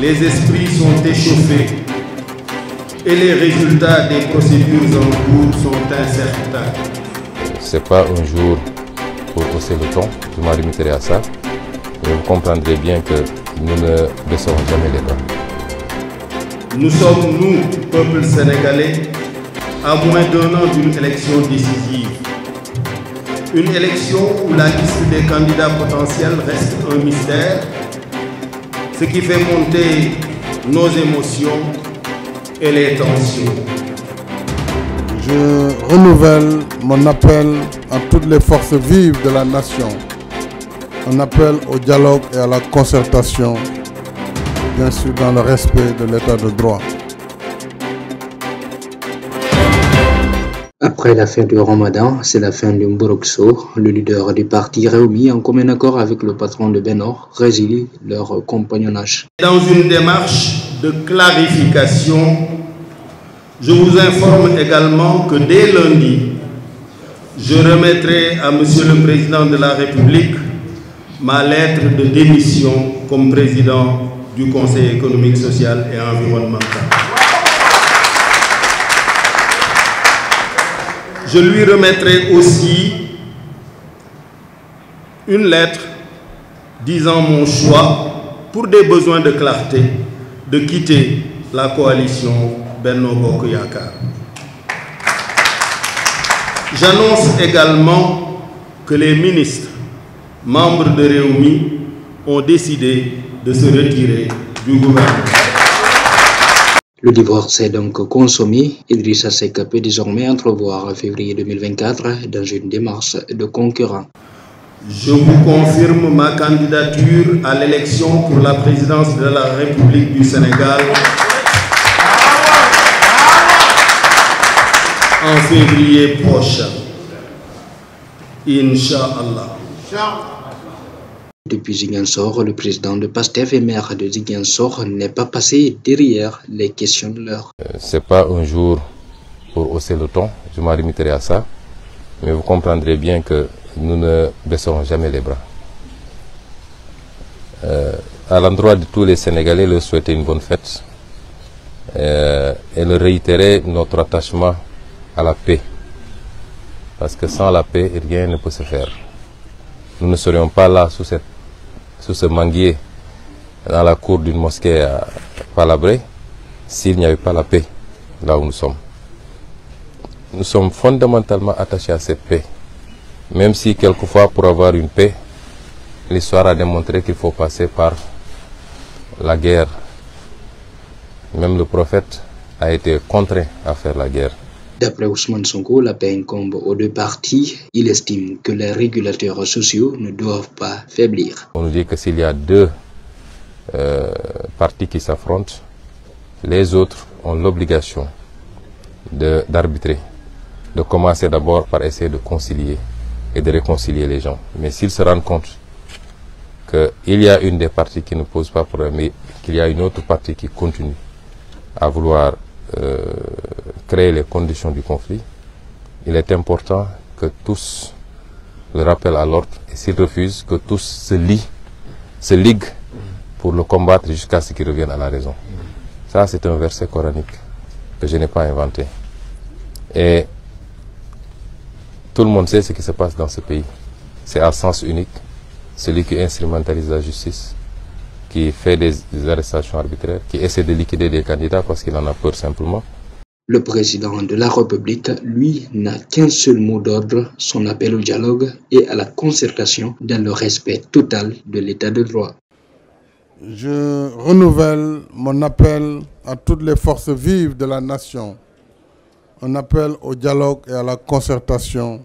les esprits sont échauffés et les résultats des procédures en cours sont incertains. C'est pas un jour pour hausser le ton, je m'en limiterai à ça. Mais vous comprendrez bien que nous ne baisserons jamais les bras. Nous sommes, nous, peuple sénégalais, à moins d'un an d'une élection décisive. Une élection où la liste des candidats potentiels reste un mystère, ce qui fait monter nos émotions et les tensions. Je renouvelle mon appel à toutes les forces vives de la nation. Un appel au dialogue et à la concertation, bien sûr dans le respect de l'état de droit. Après la fin du Ramadan, c'est la fin du Mborokso. Le leader du parti Rewmi, en commun accord avec le patron de Benno, résilie leur compagnonnage. Dans une démarche de clarification, je vous informe également que dès lundi, je remettrai à Monsieur le Président de la République ma lettre de démission comme président du Conseil économique, social et environnemental. Je lui remettrai aussi une lettre disant mon choix, pour des besoins de clarté, de quitter la coalition Benno Bokk Yakaar. J'annonce également que les ministres membres de Rewmi ont décidé de se retirer du gouvernement. Le divorce est donc consommé. Idrissa Seck peut désormais entrevoir en février 2024 dans une démarche de concurrent. Je vous confirme ma candidature à l'élection pour la présidence de la République du Sénégal en février prochain. Inch'Allah. Depuis Ziguinchor, le président de PASTEF et maire de Ziguinchor n'est pas passé derrière les questions de l'heure. C'est pas un jour pour hausser le ton, je m'en limiterai à ça. Mais vous comprendrez bien que nous ne baisserons jamais les bras. À l'endroit de tous les Sénégalais, leur souhaiter une bonne fête et leur réitérer notre attachement à la paix. Parce que sans la paix, rien ne peut se faire. Nous ne serions pas là sous ce manguier dans la cour d'une mosquée à Palabré s'il n'y avait pas la paix là où nous sommes. Nous sommes fondamentalement attachés à cette paix. Même si quelquefois pour avoir une paix, l'histoire a démontré qu'il faut passer par la guerre. Même le prophète a été contraint à faire la guerre. D'après Ousmane Sonko, la paix incombe aux deux parties. Il estime que les régulateurs sociaux ne doivent pas faiblir. On nous dit que s'il y a deux parties qui s'affrontent, les autres ont l'obligation d'arbitrer, de commencer d'abord par essayer de concilier et de réconcilier les gens. Mais s'ils se rendent compte qu'il y a une des parties qui ne pose pas problème, mais qu'il y a une autre partie qui continue à vouloir créer les conditions du conflit, il est important que tous le rappellent à l'ordre et s'ils refusent, que tous se liguent pour le combattre jusqu'à ce qu'ils reviennent à la raison. Ça, c'est un verset coranique que je n'ai pas inventé. Et tout le monde sait ce qui se passe dans ce pays. C'est à sens unique. Celui qui instrumentalise la justice, qui fait des arrestations arbitraires, qui essaie de liquider des candidats parce qu'il en a peur simplement. Le président de la République, lui, n'a qu'un seul mot d'ordre, son appel au dialogue et à la concertation dans le respect total de l'état de droit. Je renouvelle mon appel à toutes les forces vives de la nation. Un appel au dialogue et à la concertation,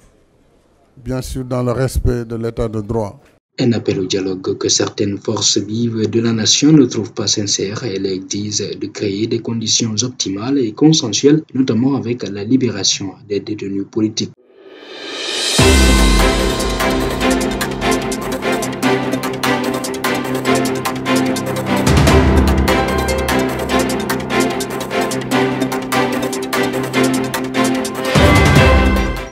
bien sûr dans le respect de l'état de droit. Un appel au dialogue que certaines forces vives de la nation ne trouvent pas sincère et les disent de créer des conditions optimales et consensuelles, notamment avec la libération des détenus politiques.